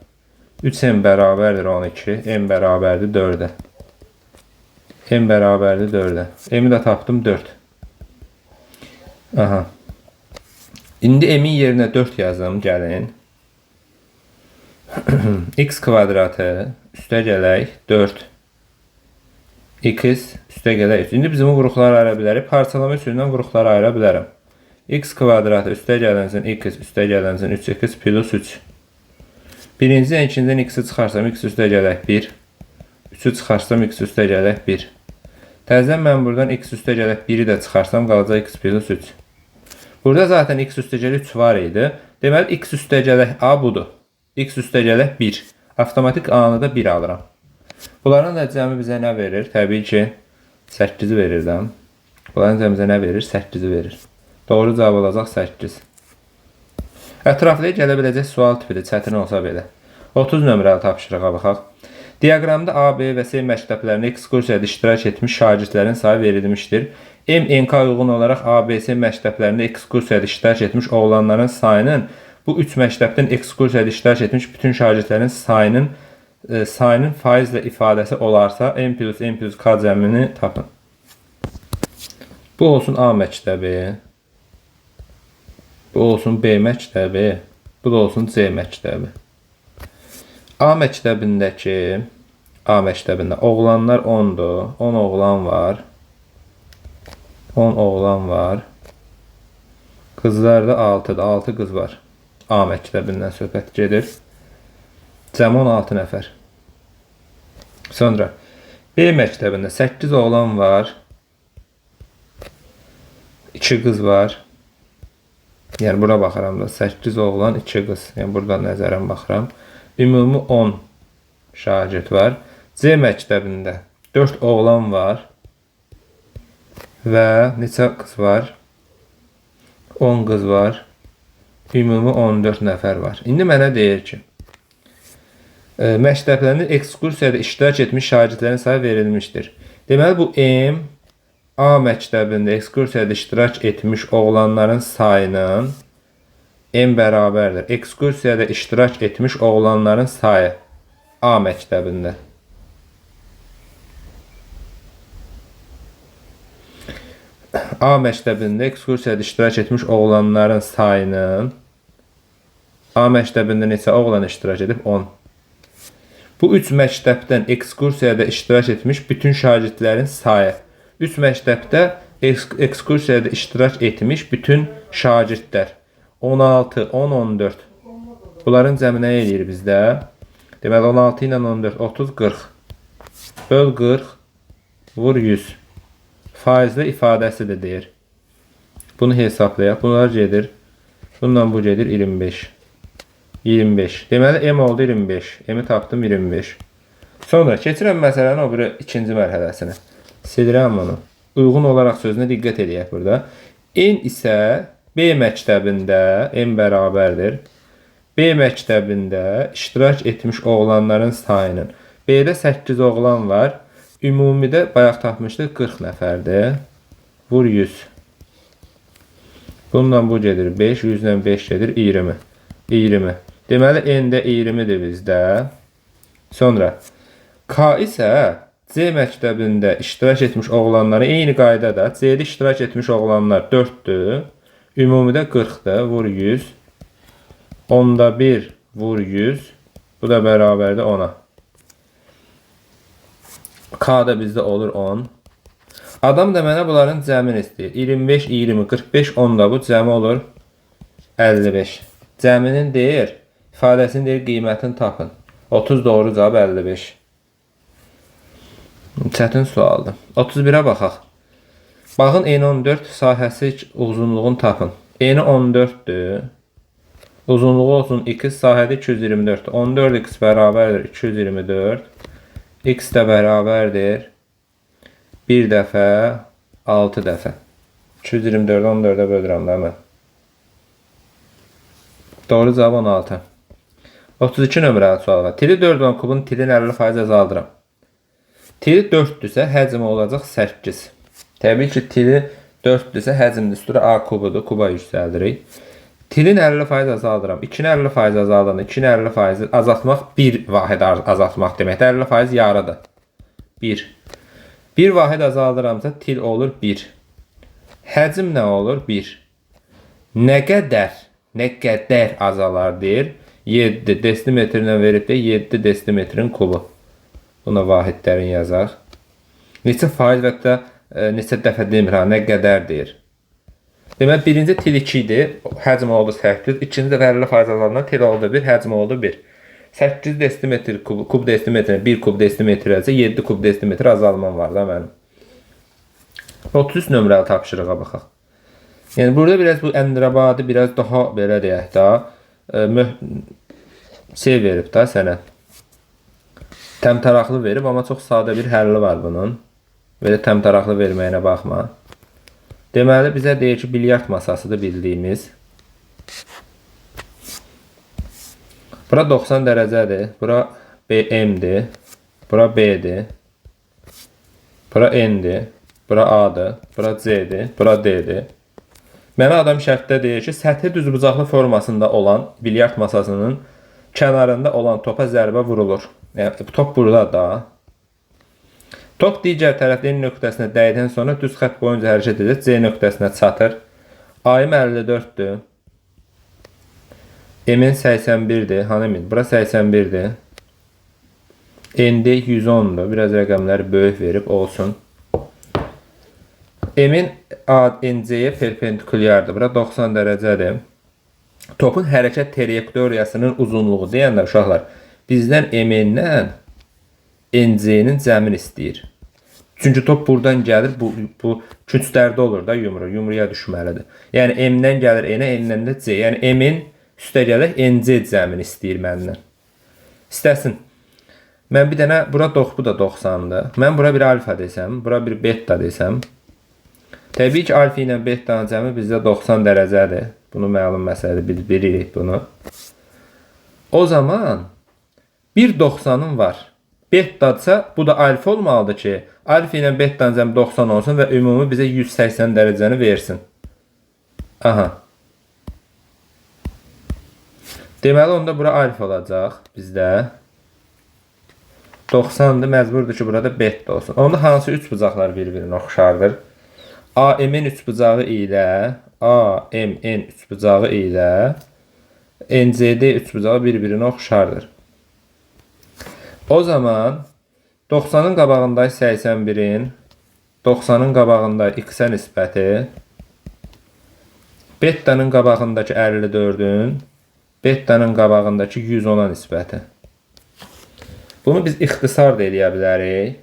3m bərabərdir 12, m bərabərdir 4-ə. M bərabərdir 4-ə. M-i də tapdım 4. Aha. İndi m-in yerinə 4 yazdım, gəlin. X kvadratı üstəgələk 4 x üstəgələk 3. İndi bizim vuruqları ayıra bilərik. Parçalama üsulundan vuruqları ayıra bilərəm. X kvadratı üstəgələnsin x üstəgələnsin 3x plus 3. Birincidən ikincidən x-i çıxarsam x üstəgələk 1. 3'ü çıxarsam x üstəgələk 1. Təzədən mən buradan x üstəgələk 1'i də çıxarsam qalacaq x plus 3. Burada zaten x üstəgələk 3 var idi. Deməli x üstəgələk A budur. X üstəgələk 1. Avtomatik A-nı da 1 alıram. Bunların nəticəmi bizə nə verir? Təbii ki, 8'i verir də. Bunların nəticəmizə nə verir? 8'i verir. Doğru cavab olacaq 8. Ətraflıya gələ biləcək sual tipidir, çətin olsa belə. 30 nömrəli tapşırığa baxaq. Diaqramda A, B və C məktəblərində ekskursiyada iştirak etmiş şagirdlərin sayı verilmişdir. MNK uyğun olaraq ABC məktəblərində ekskursiyada iştirak etmiş oğlanların sayının bu 3 məktəbdən ekskursiyada iştirak etmiş bütün şagirdlərin sayının faizlə ifadəsi olarsa M plus N plus K cəmini tapın. Bu olsun A məktəbi. Bu olsun B məktəbi. Bu da olsun C məktəbi. A məktəbində oğlanlar 10'dur. 10 oğlan var. 10 oğlan var. Qızlar da 6'dır. 6 qız var. A məktəbindən söhbət gedir. Cəmi 16 nəfər. Sonra B məktəbində 8 oğlan var. 2 qız var. Yəni bura baxıram da 8 oğlan 2 qız. Yəni burada nəzərən baxıram. Ümumi 10 şagird var. C məktəbində 4 oğlan var. Və neçə qız var? 10 qız var. Ümumi 14 nəfər var. İndi mənə deyir ki, məktəblərində ekskursiyada iştirak etmiş şagirdlərin sayı verilmişdir. Deməli bu M A məktəbində ekskursiyada iştirak etmiş oğlanların sayının M bərabərdir. Ekskursiyada iştirak etmiş oğlanların sayı A məktəbində. A məktəbində ekskursiyada iştirak etmiş oğlanların sayının A məktəbində neçə oğlan iştirak edib? 10. Bu 3 məktəbdən ekskursiyada iştirak etmiş bütün şagirdlərin sayı. 3 məktəbdə ekskursiyada iştirak etmiş bütün şagirdlər. 16, 10, 14. Bunların cəmi nə eləyir bizdə? Deməli 16 ilə 14, 30, 40. Böl 40, vur 100. Faizli ifadəsidir deyir. Bunu hesablayaq. Bunlar gedir. Bundan bu gedir 25. 25. Deməli M oldu 25. M'i tapdım 25. Sonra keçirəm məsələnin o biri ikinci mərhələsinə. Silirəm onu. Uyğun olaraq sözünə diqqət edək burada. N isə B məktəbində M bərabərdir. B məktəbində iştirak etmiş oğlanların sayının. B'də 8 oğlan var. Ümumidə bayaq tapmışdıq 40 nəfərdir. Vur 100. Bundan bu gedir 5. 100-dən 5 gedir 20. 20. Deməli N-də 20-dir bizdə. Sonra K isə C məktəbində iştirak etmiş oğlanları eyni qaydada C'də iştirak etmiş oğlanlar 4'dür. Ümumidə 40'dır. Vur 100. 10'da 1 vur 100. Bu da bərabərdir 10'a. K da bizdə olur 10. Adam da mənə bunların cəmini istəyir. 25, 20, 45, 10 da bu cəmi olur 55. Cəminin deyir, ifadəsini deyir, qiymətini tapın. 30 doğru cavab 55. Çətin sualdır. 31'ə baxaq. Baxın N14 sahəsi uzunluğunu tapın. N 14'dür. Uzunluğu olsun x, sahədə 224. 14x bərabərdir 224. X də bərabərdir 1 dəfə 6 dəfə. 224'ü 14'ə bölürəm də mən. Doğru cavab 16. 32 nömrəli sual var. Tiri 4 olan kubun tilin 50% azaldıram. Tiri 4'dürsə həcmi olacaq 8. Təbii ki, tiri 4'dürsə həcmdə üstürə A kubudur. Kuba yüksəldirik. Tilin 50% azaldıram. 2'ni 50% azaldanda 2'ni 50% azaltmaq 1 vahid azaltmaq deməkdir. 50% yarıdır. 1. 1 vahid azaldıramsa til olur 1. Həcm nə olur? 1. Nə qədər azalar deyir? 7 desimetrlə verib də 7 desimetrin kubu. Buna vahidlərin yazaq. Neçə faiz və də neçə dəfə demir ha, nə qədər deyir. Deməli birinci til 2 idi, həcm oldu 8. İkinci də 50% azalanda til oldu 1, həcm oldu 1. 8 desimetr kub desimetrə 1 kub desimetrə 7 kub desimetr azalmam var da mənim. 33 nömrəli tapşırığa baxaq. Yəni burada biraz bu əndirabadi biraz daha belə deyək da şey verib da sənə. Təmtəraqlı verib, amma çox sadə bir həlli var bunun. Belə təmtəraqlı verməyinə baxma. Deməli bizə deyir ki, bilyard masasıdır bildiyimiz. Bura 90 dərəcədir. Bura BM-dir. Bura B-dir. Bura N-dir. Bura A-dır, bura C-dir, bura D-dir. Mənə adam şərtdə deyir ki, səthi düzbucaqlı formasında olan bilyard masasının kənarında olan topa zərbə vurulur. Yəni, top burada da. Top digər tərəfin nöqtəsinə dəydikdən sonra düz xətt boyunca hərəkət edir, C nöqtəsinə çatır. A-im 54-dür. M-in 81-dir. Hanı min? Bura 81-dir. N-də 110-dur. Biraz rəqəmləri böyük verib olsun. M-in NC-yə perpendikulyardır. Bura 90 dərəcədir. Topun hərəkət trayektoriyasının uzunluğu deyəndə uşaqlar, bizdən M-dən NC-nin cəmini istəyir. Çünki top buradan gəlir, bu küçlərdə olur da yumru. Yumruya düşməlidir. Yəni M-dən gəlir N-ə, N-dən də C. Yəni M-in üstə gəlir NC cəmini istəyir məndən. İstəsin. Mən bir dənə, bura bu da 90-dır. Mən bura bir alfa desəm, bura bir beta desəm. Təbii ki, alfa ilə betanın cəmi bizdə 90 dərəcədir. Bunu məlum məsələdir, biz bilirik bunu. O zaman bir 90'ım var. Betadsa bu da alfa olmalıdır ki, alfa ilə betanın cəmi 90 olsun və ümumi bizə 180 dərəcəni versin. Aha. Deməli, onda bura alfa olacaq bizdə. 90'dır, məcburdur ki, burada beta olsun. Onda hansı üç bucaqlar bir-birinə oxşardır? AM-in üç bucağı ilə, AMN üç bucağı ilə NCD üç bucağı bir-birinə oxşardır. O zaman 90'ın qabağında 81'in, 90'ın qabağında x-ə nisbəti, betanın qabağındakı 54'ün, betanın qabağındakı 110'a nisbəti. Bunu biz ixtisar da eləyə bilərik.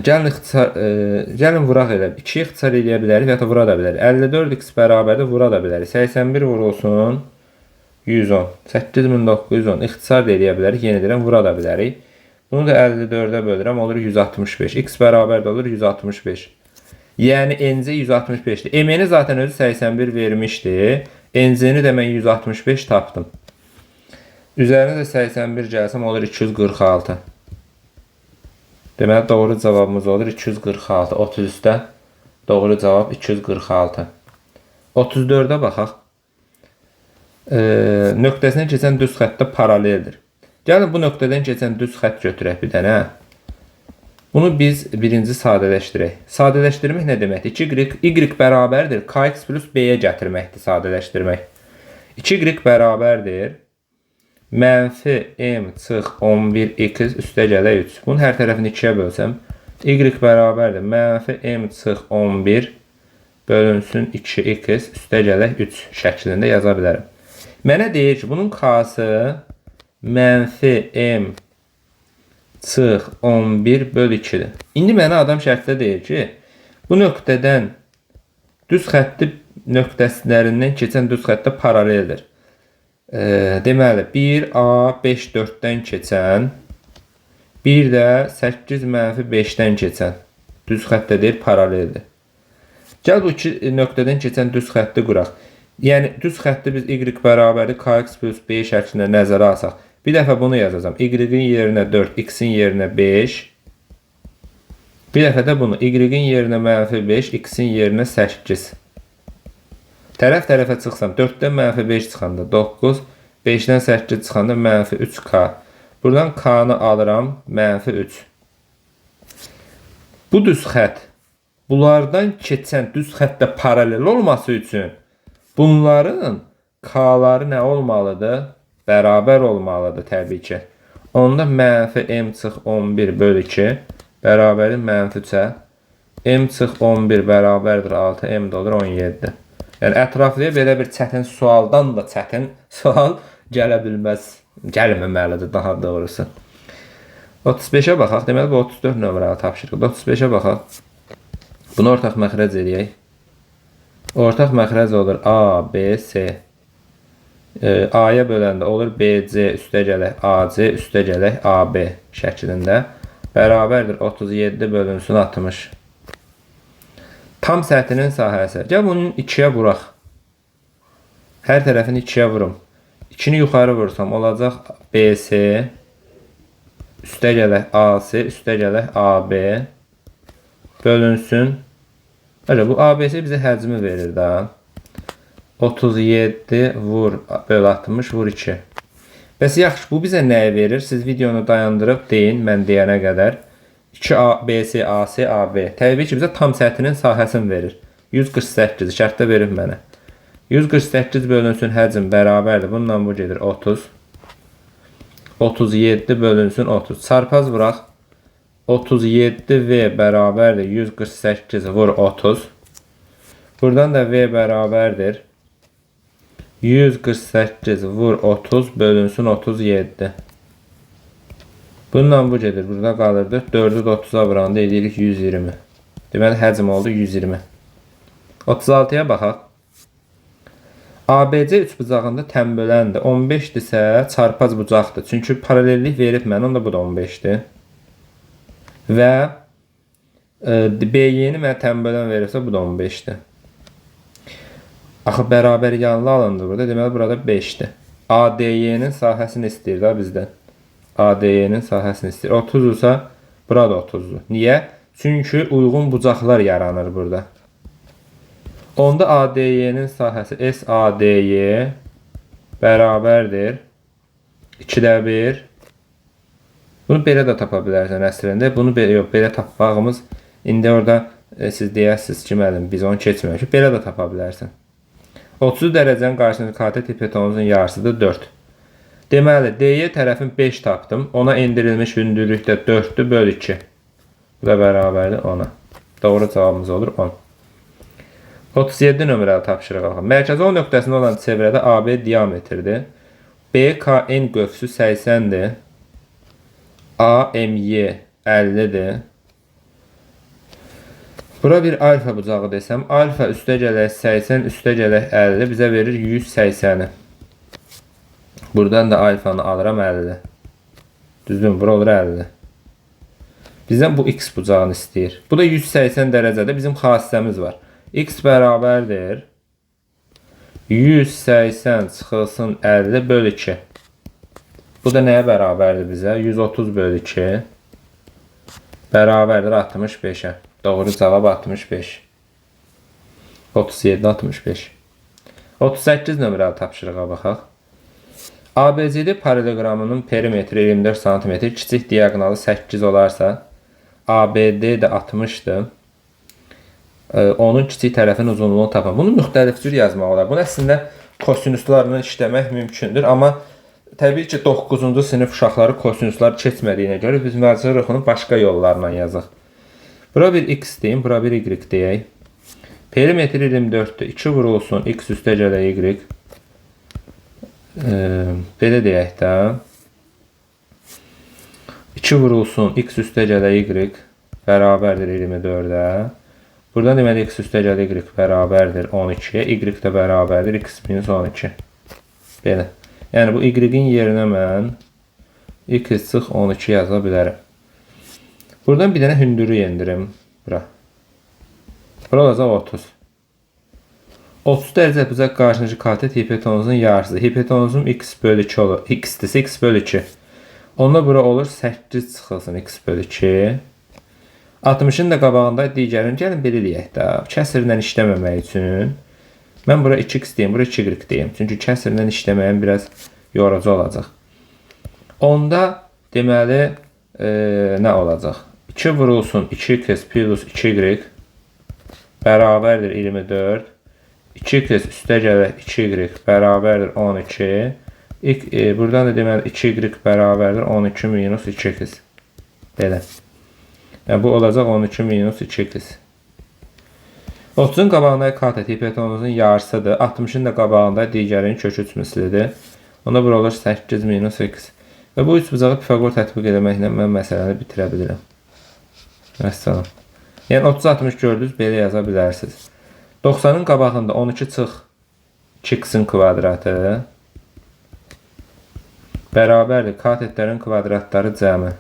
Gəlin vuraq elə. 2 ixtisar eləyə bilərik və ya da vura da bilərik. 54x bərabərdir, vura da bilərik. 81 vurulsun 110. 8910 ixtisar da eləyə bilərik. Yeni deyirəm, vura da bilərik. Bunu da 54'ə bölürəm, olur 165. X bərabərdir, olur 165. Yəni NC 165'dir. M-ni zaten özü 81 vermişdi. NC-ni də mən 165 tapdım. Üzərinə də 81 gəlsəm olur 246. Deməli, doğru cavabımız olur 246. 30 üstə doğru cavab 246. 34'ə baxaq. Nöqtəsindən keçən düz xəttə paraleldir. Gəlin bu nöqtədən keçən düz xətt götürək bir dənə. Bunu biz birinci sadələşdirək. Sadələşdirmək nə deməkdir? Y bərabərdir. Kx plus B-yə gətirməkdir sadələşdirmək. 2y bərabərdir. Mənfi m çıx 11x üstə gələ 3. Bunun hər tərəfini 2'yə bölsəm, y bərabərdir. Mənfi m çıx 11 bölünsün 2x üstə gələ 3 şəklində yaza bilərəm. Mənə deyir ki, bunun k-sı mənfi m çıx 11 böl 2'dir. İndi mənə adam şərtdə deyir ki, bu nöqtədən düz xətti nöqtəsindən keçən düz xəttə paraleldir. Deməli 1A 5 4-dən keçən, bir də 8 mənfi 5-dən keçən düz xəttə deyir, paraleldir. Gəl bu iki nöqtədən keçən düz xətti quraq. Yəni düz xətti biz y bərabərdir kx plus b şəklində nəzərə alsaq. Bir dəfə bunu yazacağam. Y-in yerinə 4, x-in yerinə 5. Bir dəfə də bunu y-in yerinə mənfi 5, x-in yerinə 8. Tərəf-tərəfə çıxsam, 4'dən mənfi 5 çıxanda 9, 5'dən 8 çıxanda mənfi 3k. Buradan k-nı alıram, mənfi 3. Bu düz xətt, bunlardan keçən düz xəttə paralel olması üçün bunların k-ları nə olmalıdır? Bərabər olmalıdır təbii ki. Onda mənfi m çıx 11 böl 2 bərabərdir mənfi 3'ə. M çıx 11 bərabərdir 6, m də olur 17. Yəni ətraflıya belə bir çətin sualdan da çətin sual gələ bilməz, gəlməməlidir daha doğrusu. 35'ə baxaq. Deməli bu 34 nömrəli tapşırıq. 35'ə baxaq. Bunu ortaq məxrəc eləyək. Ortaq məxrəc olur A, B, C. A-ya böləndə olur BC üstə gələk AC üstə gələk AB şəklində. Bərabərdir 37 bölünsün 60. Tam səthinin sahəsi. Gəl bunun 2'yə vuraq. Hər tərəfini 2'yə vurum. 2'ni yuxarı vursam olacaq BC üstə gələk AC, üstə gələk AB bölünsün. Həcə, bu ABC bizə həcmi verir da. 37 vur böl 60 vur 2. Bəs yaxşı, bu bizə nəyi verir? Siz videonu dayandırıb deyin, mən deyənə qədər. 2ABC, AC, AB. Təbii ki, bizə tam səthinin sahəsini verir. 148 şərtdə verir mənə. 148 bölünsün həcm bərabərdir. Bununla bu gedir 30. 37 bölünsün 30. Çarpaz vuraq. 37V bərabərdir. 148 vur 30. Buradan da V bərabərdir. 148 vur 30 bölünsün 37. Bununla bu gedir. Burada qalırdı. 4'ü də 30'a vuranda edirik 120. Deməli həcm oldu 120. 36'ya baxaq. ABC üçbucağında tənböləndir. 15'dirsə çarpaz bucaqdır. Çünki paralellik verib mənə, onda bu da 15'dir. Və BY-ni mənə tənbölən verirsə bu da 15'dir. Axı bərabər yanlı alındı burada. Deməli burada 5'dir. ADY-nin sahəsini istəyir da bizdən. ADY-nin sahəsini istəyir. 30'ursa burada 30'dur. Niyə? Çünki uyğun bucaqlar yaranır burada. Onda ADY-nin sahəsi SADY bərabərdir 2'də 1. Bunu belə də tapa bilərsən əslində. Bunu belə tapmağımız indi orada siz deyərsiniz ki, müəllim biz onu keçməmişik. Belə də tapa bilərsən. 30 dərəcənin qarşısındakı katet hipotenuzun yarısıdır 4. Deməli, DY tərəfin 5 tapdım. Ona endirilmiş hündürlükdə 4'dür böl 2. Bu da bərabərdir 10'a. Doğru cavabımız olur 10. 37 nömrəli tapşırıq alaq. Mərkəzi O nöqtəsində olan çevrədə AB diametrdir. BKN qövsü 80'dir. AMY 50'dir. Bura bir alfa bucağı desəm, alfa üstə gələk 80, üstə gələk 50 bizə verir 180'i. Buradan da alfanı alıram 50. Düzdür, bura olur 50. Bizdən bu x bucağını istəyir. Bu da 180 dərəcədə bizim xassəmiz var. X bərabərdir 180 çıxılsın 50 böl 2. Bu da nəyə bərabərdir bizə? 130 böl 2 bərabərdir 65'ə. Doğru cavab 65. 37, 65. 38 nömrəli tapşırığa baxaq. ABCD paralelogramının perimetri 24 cm, kiçik diagonalı 8 olarsa, ABD də 60'dır. Onun kiçik tərəfin uzunluğunu tapın. Bunu müxtəlif cür yazmaq olar. Bunu əslində kosinuslarla işləmək mümkündür. Amma təbii ki 9-cu sinif uşaqları kosinuslar keçmədiyinə görə biz məcbur onu başqa yollarla yazaq. Bura bir x deyim, bura bir y deyək. Perimetri 24'dür. 2 vurulsun x üstə gələ y. Belə deyək də. 2 vurulsun x üstə gələ y bərabərdir 24'ə. Buradan deməli x üstə gələ y bərabərdir 12'yə. Y də bərabərdir x minus 12. Belə. Yəni bu y-in yerinə mən x çıx 12 yaza bilərəm. Buradan bir dənə hündürlük endirim. Bura. Bura olacaq 30. 30 dərəcə bucaq qarşındakı katet hipotenuzun yarısıdır. Hipotenuzum x bölü 2 olur. X-dirsə x bölü 2. Onda bura olur 8 çıxılsın x bölü 2. 60'ın da qabağında digərini gəlin belə eləyək də. Kəsrlə işləməmək üçün. Mən bura 2x deyim, bura 2y deyim. Çünki kəsrlə işləməyim biraz yorucu olacaq. Onda deməli nə olacaq? 2 vurulsun 2x plus 2y bərabərdir 24. 2x üstə gələk 2y bərabərdir 12. Buradan da deməli 2y bərabərdir 12 minus 2x. Belə. Yəni bu olacaq 12 minus 2x. 30'un qabağındakı katet hipotenuzun yarısıdır. 60'ın da qabağında digərinin kök 3 mislidir. Onda bura olur 8 minus x. Və bu üçbucağı Pifaqor tətbiq etməklə mən məsələni bitirə bilirəm. Məsələn. Yəni 30-60 gördünüz, belə yaza bilərsiniz. 90'ın qabağında 12 çıx 2x-in kvadratı bərabərdir katetlərin kvadratları cəmi.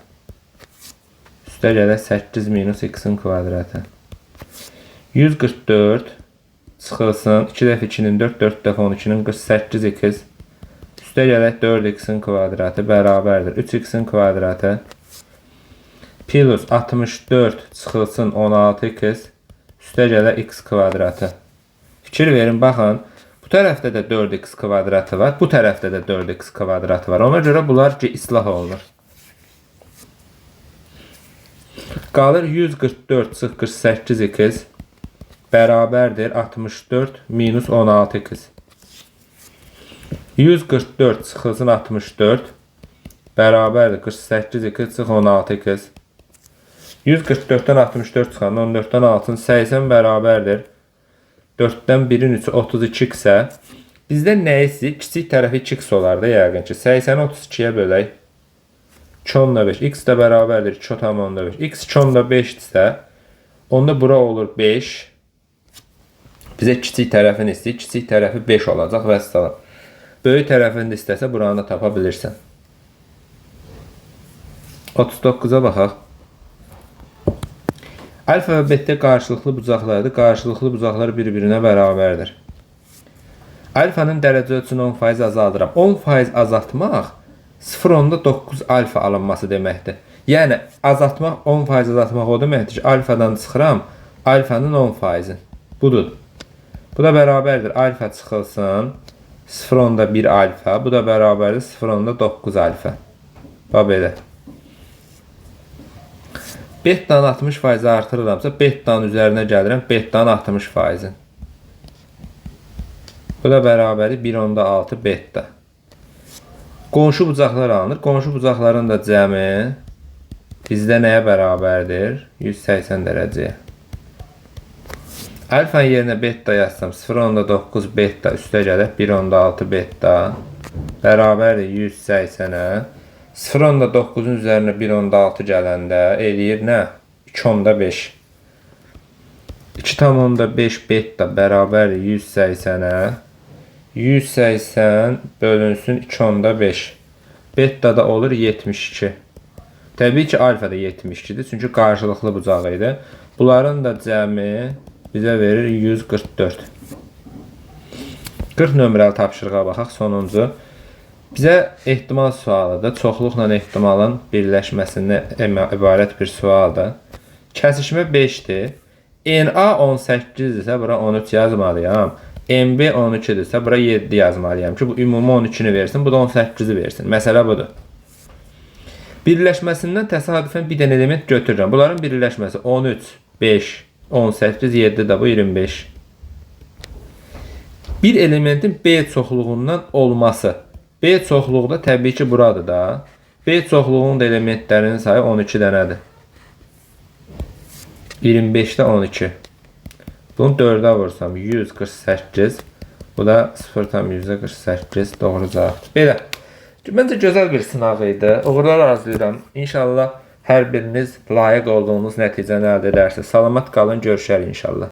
Üstə gələ 8 minus x-in kvadratı. 144 çıxılsın 2 dəfə 2'nin 4, 4 dəfə 12'nin 48x. Üstə gələk 4x-in kvadratı bərabərdir 3x-in kvadratı. plus 64 çıxılsın 16x üstə gələ x kvadratı. Fikir verin, baxın. Bu tərəfdə də 4x kvadratı var. Bu tərəfdə də 4x kvadratı var. Ona görə bunlar ki, islah olunur. Qalır 144 çıx 48x bərabərdir 64 minus 16x. 144 çıxılsın 64 bərabərdir 48x çıx 16x. 144-dən 64 çıxan 14-dən 6 80 bərabərdir 4-dən 1-in 3-ü 32 isə bizdə nə istəyir? Kiçik tərəfi 2x olar da yəqin ki. 80-i 32-yə bölək. 2/5. X də bərabərdir 2/5. X 2/5 isə onda bura olur 5. Bizə kiçik tərəfini istəyir. Kiçik tərəfi 5 olacaq və s. Böyük tərəfini də istəsə buranı da tapa bilirsən. 39-a baxaq. Alfa və beta qarşılıqlı bucaqlardır. Qarşılıqlı bucaqlar bir-birinə bərabərdir. Alfanın dərəcə ölçüsünü 10% azaldıram. 10% azaltmaq 0.9 alfa alınması deməkdir. Yəni azaltmaq 10% azaltmaq o deməkdir ki, alfadan çıxıram alfanın 10%-in. Budur. Bu da bərabərdir. Alfa çıxılsın 0.1 alfa. Bu da bərabərdir 0.9 alfa. Bax belə. Betanın 60% artırıramsa, betanın üzərinə gəlirəm, betanın 60%-in. Bu da bərabərdir 1.6 beta. Qonşu bucaqlar alınır. Qonşu bucaqların da cəmi bizdə nəyə bərabərdir? 180 dərəcəyə. Alfanın yerinə beta yazsam 0.9 beta üstə gələk 1.6 beta bərabərdir 180-ə. 0.9-un üzərinə 1.6 gələndə eləyir nə? 2.5. 2.5 beta bərabərdir 180-ə. 180 bölünsün 2.5. Beta da olur 72. Təbii ki, alfa da 72-dir. Çünki qarşılıqlı bucağı idi. Bunların da cəmi bizə verir 144. 40 nömrəli tapşırığa baxaq, sonuncu. Bizə ehtimal sualıdır. Çoxluqla ehtimalın birləşməsindən ibarət bir sualdır. Kəsişmə 5-dir. NA 18 isə bura 13 yazmalıyam. MB 12-dirsə bura 7 yazmalıyam ki, bu ümumi 13-nü versin, bu da 18-i versin. Məsələ budur. Birləşməsindən təsadüfən bir dənə element götürürəm. Bunların birləşməsi 13, 5, 18, 7 də bu 25. Bir elementin B çoxluğundan olması. B çoxluğu da təbii ki, buradır da. B çoxluğunun da elementlərinin sayı 12 dənədir. 25-də 12. Bunu 4-ə vursam 148. Bu da 0,148 doğru cavabdır. Belə. Məncə gözəl bir sınaq idi. Uğurlar arzulayıram. İnşallah hər biriniz layiq olduğunuz nəticəni əldə edərsiniz. Salamat qalın, görüşərik inşallah.